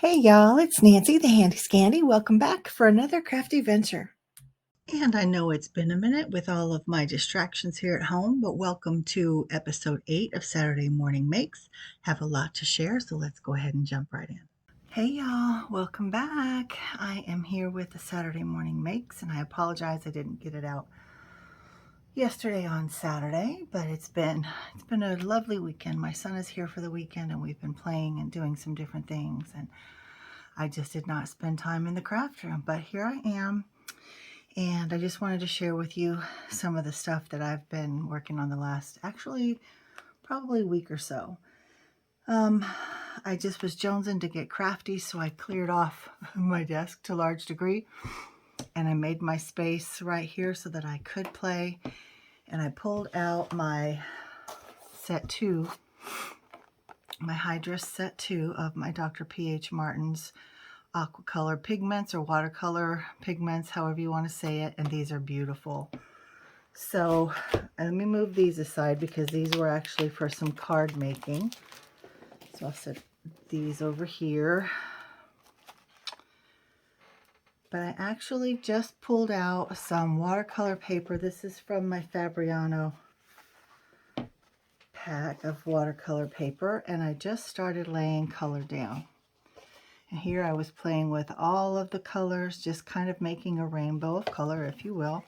Hey y'all, it's Nancy the Handy Scandy. Welcome back for another crafty venture. And I know it's been a minute with all of my distractions here at home, but welcome to episode 8 of Saturday Morning Makes. Have a lot to share, so let's go ahead and jump right in. Hey y'all, welcome back. I am here with the Saturday Morning Makes, and I apologize I didn't get it out yesterday on Saturday, but it's been a lovely weekend. My son is here for the weekend, and we've been playing and doing some different things, and I just did not spend time in the craft room, but here I am, and I just wanted to share with you some of the stuff that I've been working on the last, actually, probably week or so. I just was jonesing to get crafty, so I cleared off my desk to a large degree, and I made my space right here so that I could play, and I pulled out my set 2, my Hydra set 2 of my Dr. P.H. Martin's aquacolor pigments or watercolor pigments, however you want to say it, and these are beautiful. So let me move these aside because these were actually for some card making. So I'll set these over here. But I actually just pulled out some watercolor paper. This is from my Fabriano pack of watercolor paper, and I just started laying color down. And here I was playing with all of the colors, just kind of making a rainbow of color, if you will.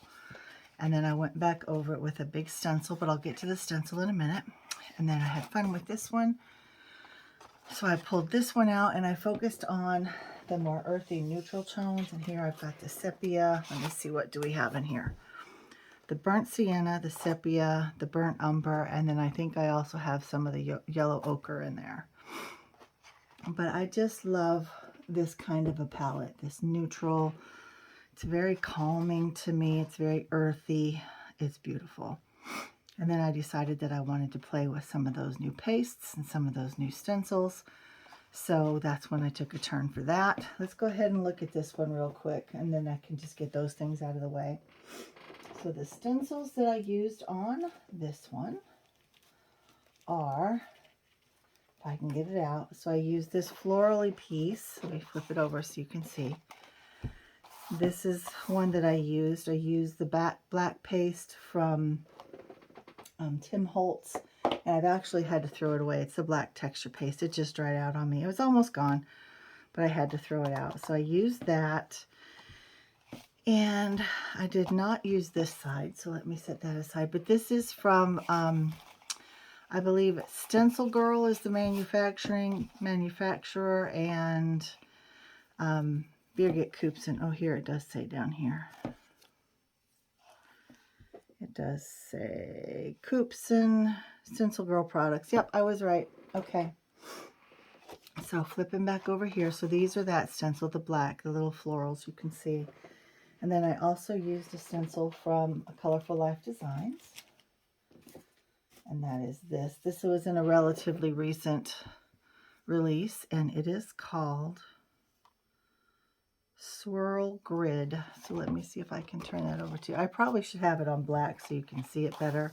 And then I went back over it with a big stencil, but I'll get to the stencil in a minute. And then I had fun with this one. So I pulled this one out and I focused on the more earthy neutral tones. And here I've got the sepia. Let me see, what do we have in here? The burnt sienna, the sepia, the burnt umber, and then I think I also have some of the yellow ochre in there. But I just love this kind of a palette, this neutral. It's very calming to me. It's very earthy. It's beautiful. And then I decided that I wanted to play with some of those new pastes and some of those new stencils. So that's when I took a turn for that. Let's go ahead and look at this one real quick, and then I can just get those things out of the way. So the stencils that I used on this one are, if I can get it out, so I used this florally piece. Let me flip it over so you can see. This is one that I used. I used the black paste from Tim Holtz, and I've actually had to throw it away. It's the black texture paste. It just dried out on me. It was almost gone, but I had to throw it out. So I used that, and I did not use this side, so let me set that aside. But this is from, I believe Stencil Girl is the manufacturer, and Birgit Koopsen. Oh, here it does say down here. It does say Koopsen Stencil Girl products. Yep, I was right. Okay. So flipping back over here. So these are that stencil, the black, the little florals you can see. And then I also used a stencil from A Colorful Life Designs. And that is this. This was in a relatively recent release, and it is called Swirl Grid. So let me see if I can turn that over to you. I probably should have it on black so you can see it better.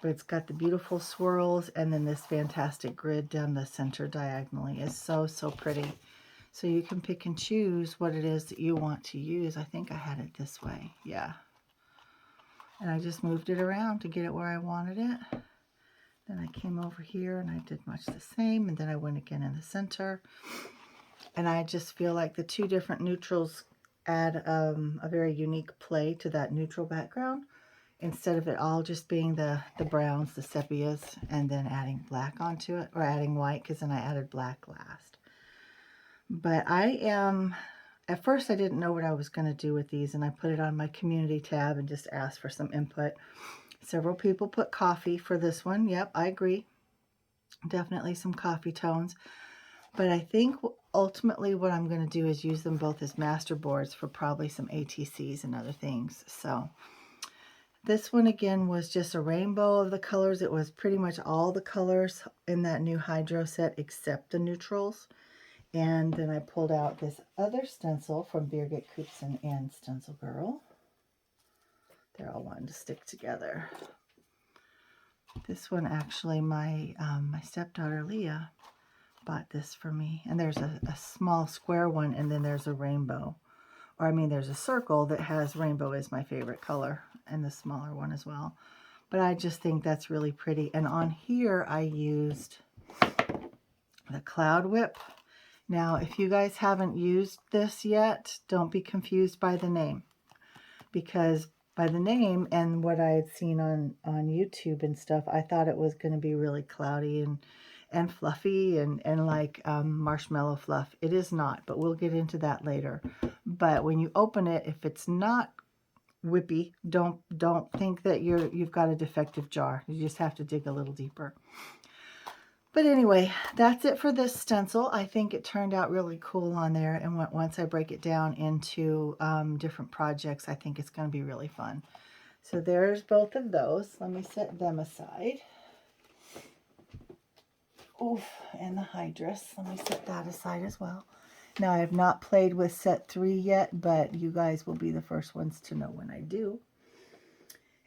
But it's got the beautiful swirls and then this fantastic grid down the center diagonally. It's so, so pretty. So you can pick and choose what it is that you want to use. I think I had it this way. Yeah. And I just moved it around to get it where I wanted it. Then I came over here and I did much the same. And then I went again in the center. And I just feel like the two different neutrals add a very unique play to that neutral background, instead of it all just being the browns, the sepias, and then adding black onto it, or adding white, because then I added black last. But at first I didn't know what I was going to do with these, and I put it on my community tab and just asked for some input. Several people put coffee for this one. Yep, I agree. Definitely some coffee tones. But I think ultimately what I'm going to do is use them both as master boards for probably some ATCs and other things. So this one again was just a rainbow of the colors. It was pretty much all the colors in that new Hydro set except the neutrals. And then I pulled out this other stencil from Birgit Koopsen and Stencil Girl. They're all wanting to stick together. This one actually, my stepdaughter Leah bought this for me. And there's a small square one, and then there's a rainbow. Or I mean, there's a circle that has rainbow is my favorite color, and the smaller one as well. But I just think that's really pretty. And on here, I used the Cloud Whip. Now, if you guys haven't used this yet, don't be confused by the name. Because by the name and what I had seen on YouTube and stuff, I thought it was going to be really cloudy and fluffy and like marshmallow fluff. It is not, but we'll get into that later. But when you open it, if it's not whippy, don't think that you've got a defective jar. You just have to dig a little deeper. But anyway, that's it for this stencil. I think it turned out really cool on there. And once I break it down into different projects, I think it's going to be really fun. So there's both of those. Let me set them aside. Oof, and the Hydrus. Let me set that aside as well. Now, I have not played with set 3 yet, but you guys will be the first ones to know when I do.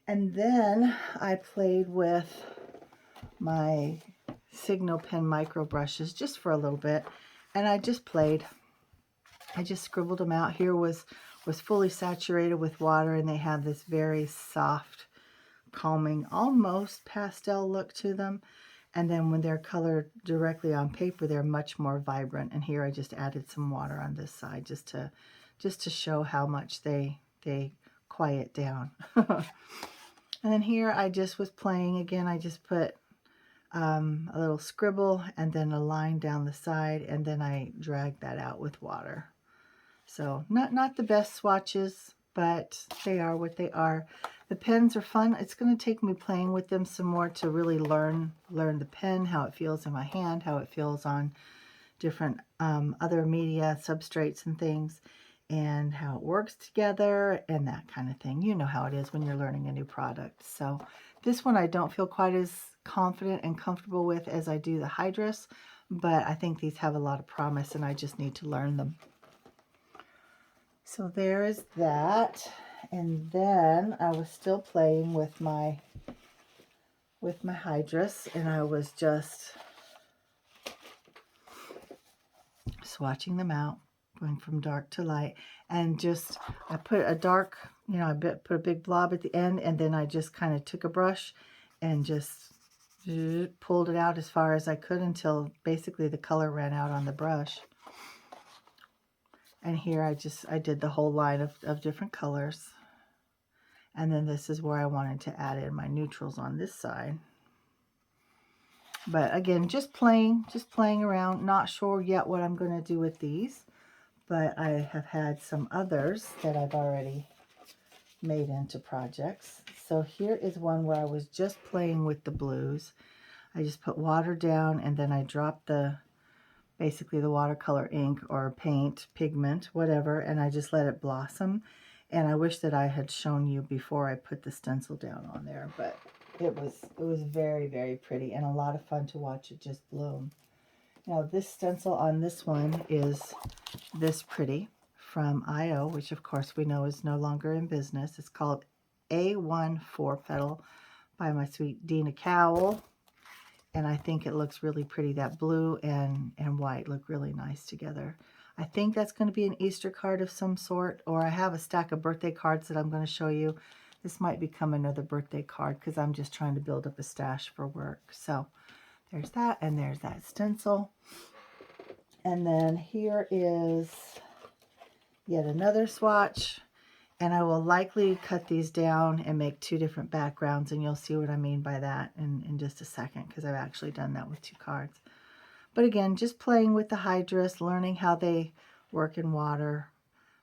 And then I played with my Signal Pen micro brushes just for a little bit, and I just played. I just scribbled them out. Here was fully saturated with water, and they have this very soft, calming, almost pastel look to them. And then when they're colored directly on paper, they're much more vibrant. And here I just added some water on this side just to show how much they quiet down. And then here I just was playing again. I just put a little scribble and then a line down the side, and then I dragged that out with water. So not the best swatches, but they are what they are. The pens are fun. It's going to take me playing with them some more to really learn the pen, how it feels in my hand, how it feels on different other media, substrates and things, and how it works together and that kind of thing. You know how it is when you're learning a new product. So this one I don't feel quite as confident and comfortable with as I do the Hydrus, but I think these have a lot of promise and I just need to learn them. So there is that. And then I was still playing with my Hydrus, and I was just swatching them out, going from dark to light, and just I put a dark, I put a big blob at the end, and then I just kind of took a brush and just pulled it out as far as I could until basically the color ran out on the brush. And here I did the whole line of different colors. And then this is where I wanted to add in my neutrals on this side. But again, just playing around. Not sure yet what I'm going to do with these. But I have had some others that I've already made into projects. So here is one where I was just playing with the blues. I just put water down and then I dropped basically the watercolor ink or paint, pigment, whatever, and I just let it blossom. And I wish that I had shown you before I put the stencil down on there, but it was very, very pretty and a lot of fun to watch it just bloom. Now this stencil on this one is this pretty from IO, which of course we know is no longer in business. It's called A1 4 Petal by my sweet Dina Cowell. And I think it looks really pretty. That blue and white look really nice together. I think that's going to be an Easter card of some sort, or I have a stack of birthday cards that I'm going to show you. This might become another birthday card because I'm just trying to build up a stash for work. So there's that, and there's that stencil. And then here is yet another swatch. And I will likely cut these down and make 2 different backgrounds, and you'll see what I mean by that in just a second, because I've actually done that with 2 cards. But again, just playing with the Hydrus, learning how they work in water,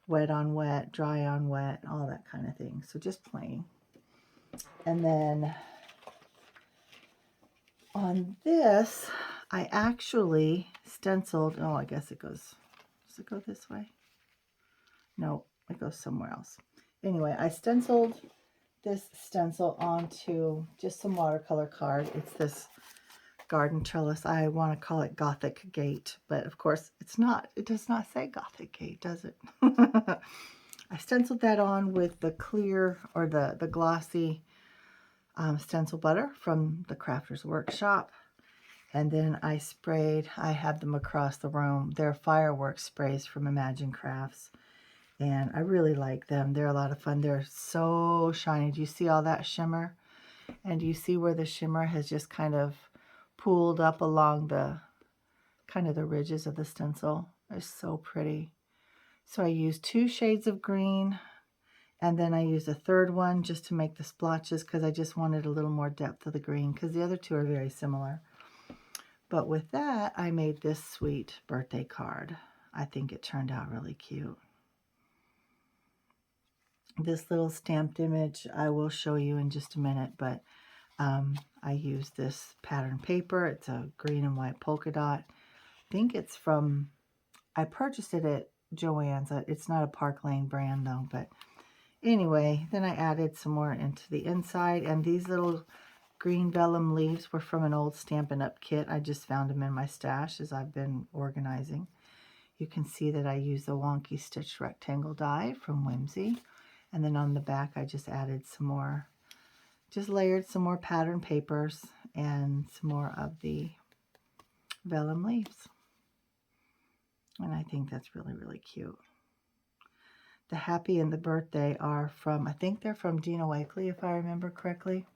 wet on wet, dry on wet, all that kind of thing. So just playing. And then on this, I actually stenciled, oh, I guess it goes, does it go this way? No, it goes somewhere else. Anyway, I stenciled this stencil onto just some watercolor card. It's this garden trellis. I want to call it Gothic Gate, but of course it's not. It does not say Gothic Gate, does it? I stenciled that on with the clear or the glossy stencil butter from the Crafters Workshop. And then I have them across the room. They're fireworks sprays from Imagine Crafts. And I really like them. They're a lot of fun. They're so shiny. Do you see all that shimmer? And do you see where the shimmer has just kind of pooled up along the the ridges of the stencil? They're so pretty. So I used 2 shades of green, and then I used a third one just to make the splotches because I just wanted a little more depth of the green because the other 2 are very similar. But with that, I made this sweet birthday card. I think it turned out really cute. This little stamped image I will show you in just a minute, but I used this pattern paper. It's a green and white polka dot. I think it's from, I purchased it at Joann's. It's not a Park Lane brand though, but anyway, then I added some more into the inside, and these little green vellum leaves were from an old Stampin' Up! Kit. I just found them in my stash as I've been organizing. You can see that I used the Wonky Stitch rectangle die from Whimsy. And then on the back, I just added some more, just layered some more pattern papers and some more of the vellum leaves. And I think that's really, really cute. The happy and the birthday are from, I think they're from Dina Wakley, if I remember correctly.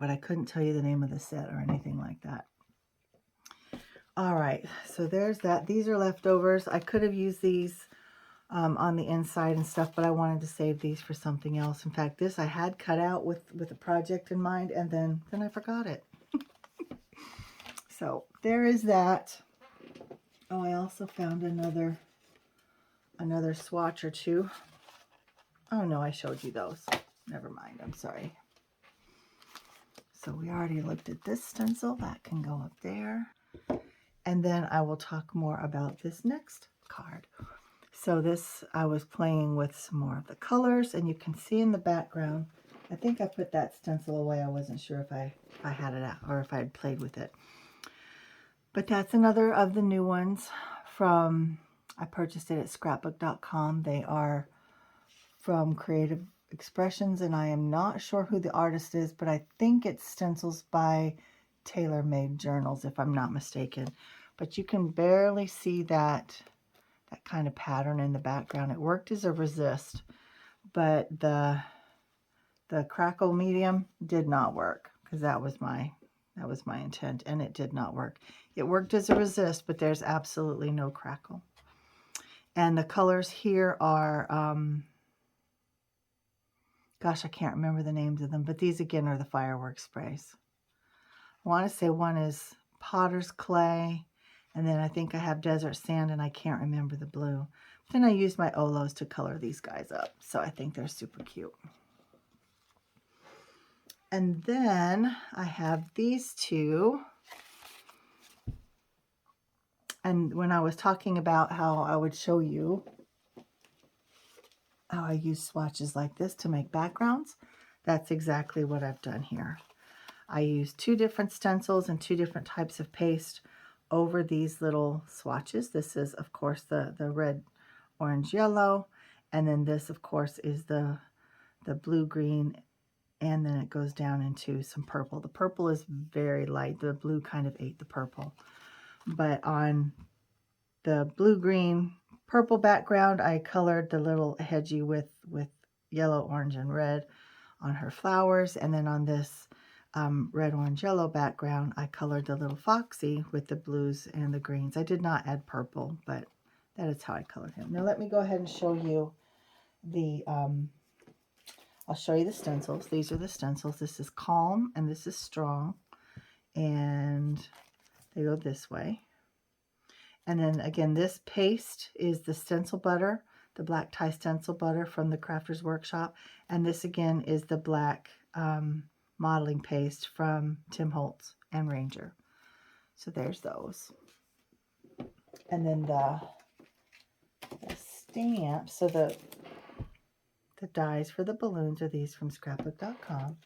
But I couldn't tell you the name of the set or anything like that. All right, so there's that. These are leftovers. I could have used these on the inside and stuff, but I wanted to save these for something else. In fact, this I had cut out with a project in mind, and then I forgot it. So there is that. Oh, I also found another swatch or 2. Oh no, I showed you those. Never mind, I'm sorry. So we already looked at this stencil. That can go up there. And then I will talk more about this next card. So this, I was playing with some more of the colors, and you can see in the background, I think I put that stencil away. I wasn't sure if I had it out or if I had played with it. But that's another of the new ones from, I purchased it at scrapbook.com. They are from Creative Expressions, and I am not sure who the artist is, but I think it's stencils by Tailor Made Journals, if I'm not mistaken. But you can barely see that kind of pattern in the background. It worked as a resist, but the crackle medium did not work because that was my intent, and it did not work. It worked as a resist, but there's absolutely no crackle. And the colors here are gosh, I can't remember the names of them, but these again are the fireworks sprays. I want to say one is Potter's Clay, and then I think I have Desert Sand, and I can't remember the blue. But then I used my Olos to color these guys up, so I think they're super cute. And then I have these 2. And when I was talking about how I would show you how I use swatches like this to make backgrounds, that's exactly what I've done here. I used 2 different stencils and 2 different types of paste over these little swatches. This is, of course, the red, orange, yellow. And then this, of course, is the blue, green, and then it goes down into some purple. The purple is very light. The blue kind of ate the purple. But on the blue, green, purple background, I colored the little hedgie with yellow, orange, and red on her flowers. And then on this red, orange, yellow background, I colored the little foxy with the blues and the greens. I did not add purple, but that is how I colored him. Now let me go ahead and show you the, I'll show you the stencils. These are the stencils. This is Calm and this is Strong. And they go this way. And then again, this paste is the stencil butter, the black tie stencil butter from the Crafters Workshop. And this again is the black modeling paste from Tim Holtz and Ranger. So there's those. And then the stamp, so the dies for the balloons are these from scrapbook.com.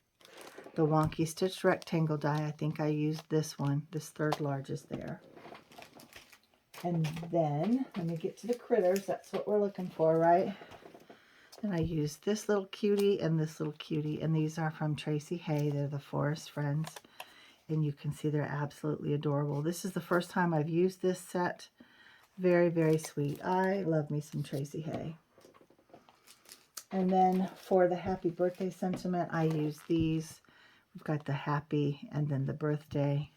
The Wonky Stitch rectangle die, I think I used this one, this 3rd largest there. And then, let me get to the critters. That's what we're looking for, right? Then I used this little cutie and this little cutie, and these are from Tracy Hay. They're the Forest Friends, and you can see they're absolutely adorable. This is the first time I've used this set. Very, very sweet. I love me some Tracy Hay. And then for the happy birthday sentiment, I use these. We've got the happy and then the birthday.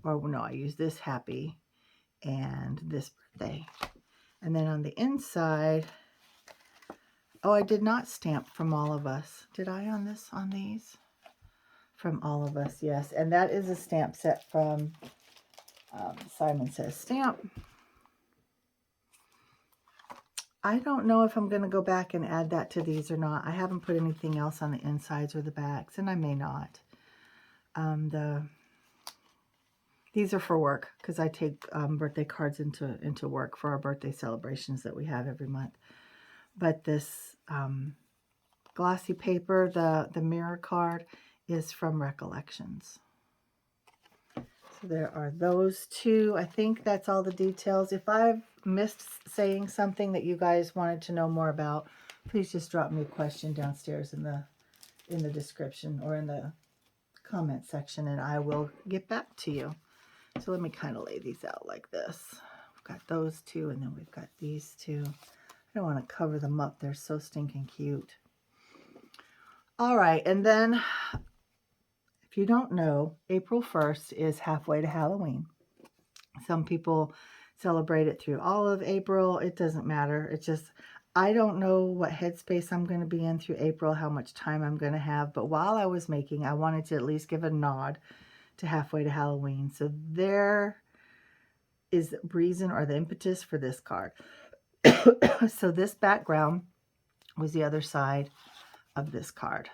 Or no, I use this happy and this birthday. And then on the inside, oh, I did not stamp From All of Us. Did I on these? From All of Us, yes. And that is a stamp set from Simon Says Stamp. I don't know if I'm going to go back and add that to these or not. I haven't put anything else on the insides or the backs, and I may not. These are for work because I take birthday cards into work for our birthday celebrations that we have every month. But this glossy paper, the mirror card, is from Recollections. So there are those two. I think that's all the details. If I've missed saying something that you guys wanted to know more about, please just drop me a question downstairs in the description or in the comment section, and I will get back to you. So let me kind of lay these out like this. We've got those two, and then we've got these two. I don't want to cover them up. They're so stinking cute. All right, and then if you don't know, April 1st is halfway to Halloween. Some people celebrate it through all of April. It doesn't matter. It's just, I don't know what headspace I'm going to be in through April, how much time I'm going to have. But while I was making, I wanted to at least give a nod to halfway to Halloween. So there is the reason or the impetus for this card. So this background was the other side of this card.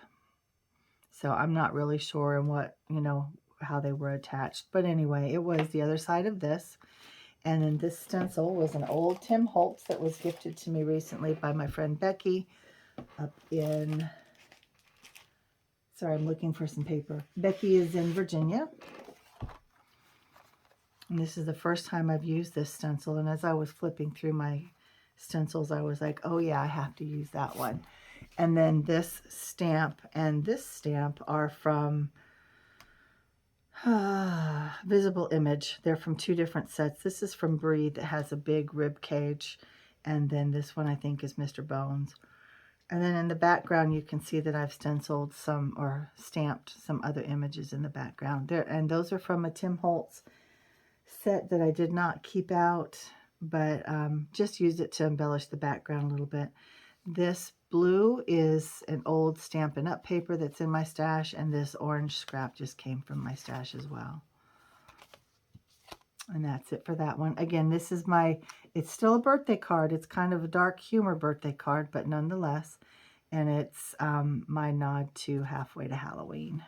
So I'm not really sure in what, how they were attached. But anyway, it was the other side of this. And then this stencil was an old Tim Holtz that was gifted to me recently by my friend Becky up in, sorry, I'm looking for some paper. Becky is in Virginia. And this is the first time I've used this stencil. And as I was flipping through my stencils, I was like, oh yeah, I have to use that one. And then this stamp and this stamp are from Visible Image. They're from two different sets. This is from Breathe that has a big rib cage. And then this one I think is Mr. Bones. And then in the background you can see that I've stenciled some or stamped some other images in the background. There, and those are from a Tim Holtz set that I did not keep out, but just used it to embellish the background a little bit. This blue is an old Stampin' Up! Paper that's in my stash, and this orange scrap just came from my stash as well. And that's it for that one. Again, this is it's still a birthday card. It's kind of a dark humor birthday card, but nonetheless, and it's my nod to halfway to Halloween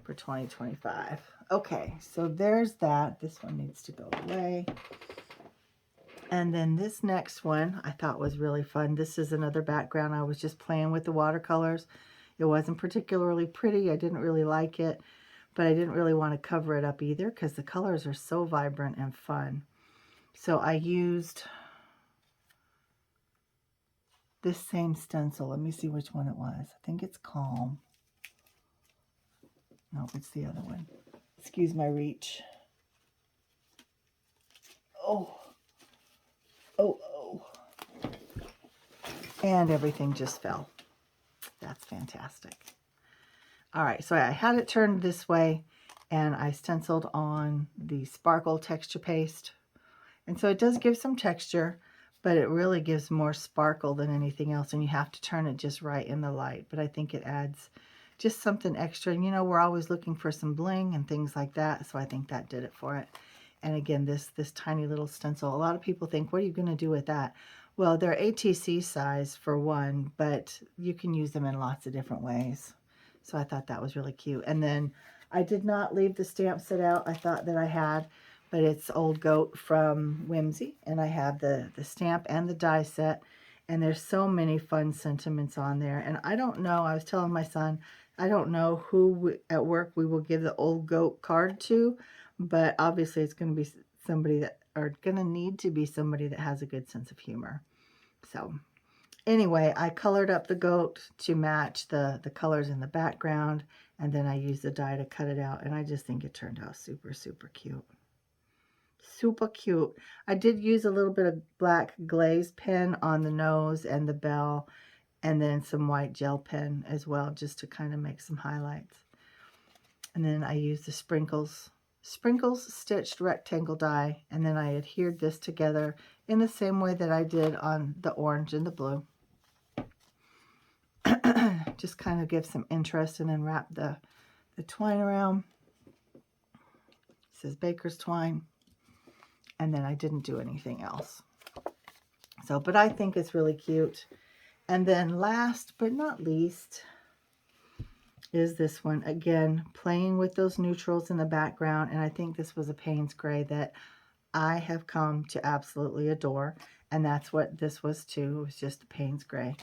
for 2025. Okay, so there's that. This one needs to go away. And then this next one I thought was really fun. This is another background. I was just playing with the watercolors. It wasn't particularly pretty. I didn't really like it, but I didn't really want to cover it up either because the colors are so vibrant and fun. So I used this same stencil. Let me see which one it was. I think it's Calm. No, it's the other one. Excuse my reach. Oh. And everything just fell. That's fantastic. All right, so I had it turned this way, and I stenciled on the Sparkle Texture Paste. And so it does give some texture, but it really gives more sparkle than anything else, and you have to turn it just right in the light. But I think it adds just something extra. And we're always looking for some bling and things like that, so I think that did it for it. And again, this tiny little stencil, a lot of people think, what are you going to do with that? Well, they're ATC size for one, but you can use them in lots of different ways. So I thought that was really cute. And then I did not leave the stamp set out. I thought that I had, but it's Old Goat from Whimsy. And I have the stamp and the die set. And there's so many fun sentiments on there. And I don't know, I was telling my son, I don't know who at work we will give the Old Goat card to. But obviously it's going to be somebody that, or going to need to be somebody that has a good sense of humor. So Anyway, I colored up the goat to match the colors in the background, and then I used the die to cut it out, and I just think it turned out super, super cute. Super cute. I did use a little bit of black glaze pen on the nose and the bell, and then some white gel pen as well, just to kind of make some highlights. And then I used the sprinkles stitched rectangle die, and then I adhered this together in the same way that I did on the orange and the blue. Just kind of give some interest, and then wrap the twine around. It says Baker's Twine. And then I didn't do anything else. So, but I think it's really cute. And then last but not least is this one. Again, playing with those neutrals in the background. And I think this was a Payne's Gray that I have come to absolutely adore. And that's what this was too. It was just a Payne's Gray.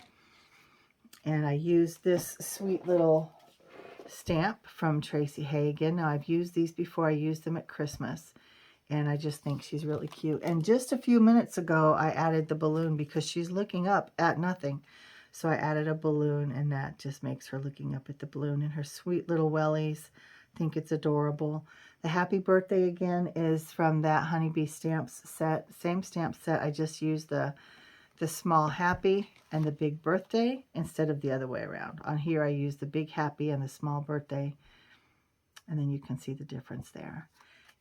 And I used this sweet little stamp from Tracy Hagen. Now, I've used these before. I used them at Christmas. And I just think she's really cute. And just a few minutes ago, I added the balloon because she's looking up at nothing. So I added a balloon, and that just makes her looking up at the balloon. And her sweet little wellies. I think it's adorable. The Happy Birthday again is from that Honeybee Stamps set. Same stamp set. I just used the small Happy and the big Birthday instead of the other way around. On here, I used the big Happy and the small Birthday. And then you can see the difference there.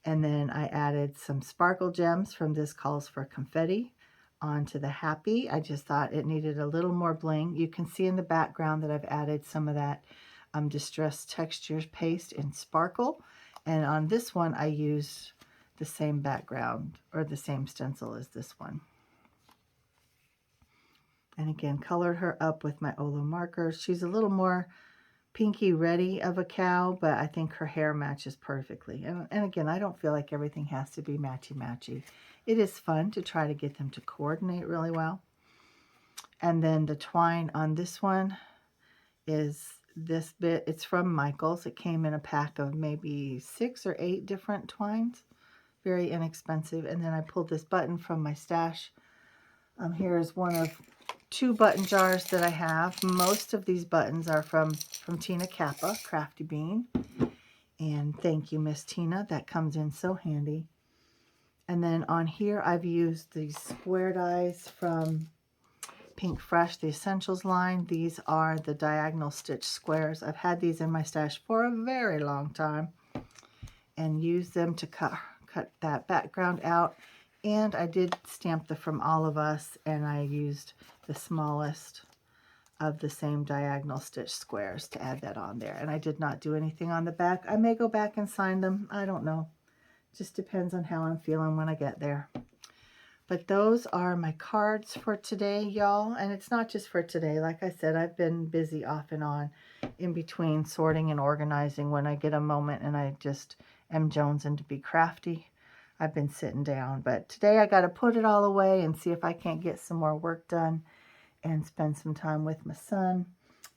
And then I added some sparkle gems from This Calls for Confetti onto the Happy. I just thought it needed a little more bling. You can see in the background that I've added some of that Distress Textures paste in sparkle. And on this one, I used the same background or the same stencil as this one. And again, colored her up with my Olo markers. She's a little more pinky ready of a cow, but I think her hair matches perfectly. And again, I don't feel like everything has to be matchy-matchy. It is fun to try to get them to coordinate really well. And then the twine on this one is this bit. It's from Michaels. It came in a pack of maybe 6 or 8 different twines. Very inexpensive. And then I pulled this button from my stash. Here is one of 2 button jars that I have. Most of these buttons are from Tina Kappa, Crafty Bean. And thank you, Miss Tina. That comes in so handy. And then on here, I've used these square dies from Pink Fresh, the Essentials line. These are the diagonal stitch squares. I've had these in my stash for a very long time and used them to cut that background out. And I did stamp the From All of Us, and I used the smallest of the same diagonal stitch squares to add that on there. And I did not do anything on the back. I may go back and sign them. I don't know. Just depends on how I'm feeling when I get there. But those are my cards for today, y'all. And it's not just for today. Like I said, I've been busy off and on in between sorting and organizing when I get a moment and I just am jonesing to be crafty. I've been sitting down, but today I got to put it all away and see if I can't get some more work done and spend some time with my son.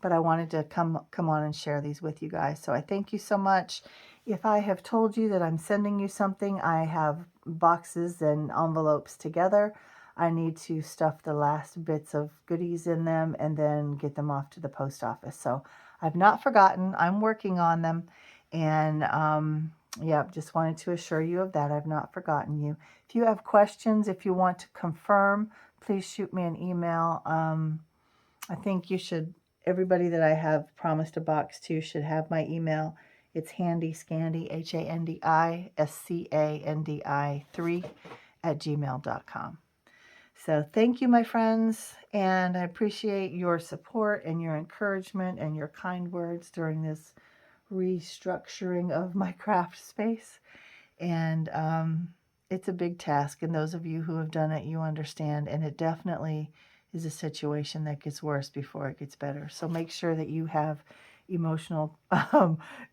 But I wanted to come on and share these with you guys. So I thank you so much. If I have told you that I'm sending you something, I have boxes and envelopes together. I need to stuff the last bits of goodies in them and then get them off to the post office. So I've not forgotten. I'm working on them. And yeah, just wanted to assure you of that. I've not forgotten you. If you have questions, if you want to confirm, please shoot me an email. I think you should, everybody that I have promised a box to should have my email. It's handyscandi, HANDISCANDI 3@gmail.com. So thank you, my friends, and I appreciate your support and your encouragement and your kind words during this restructuring of my craft space. And it's a big task, and those of you who have done it, you understand, and it definitely is a situation that gets worse before it gets better. So make sure that you have emotional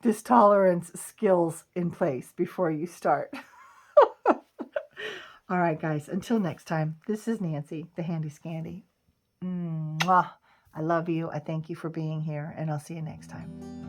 distolerance skills in place before you start. All right, guys, until next time, this is Nancy, the Handy Scandy. Mwah. I love you. I thank you for being here, and I'll see you next time.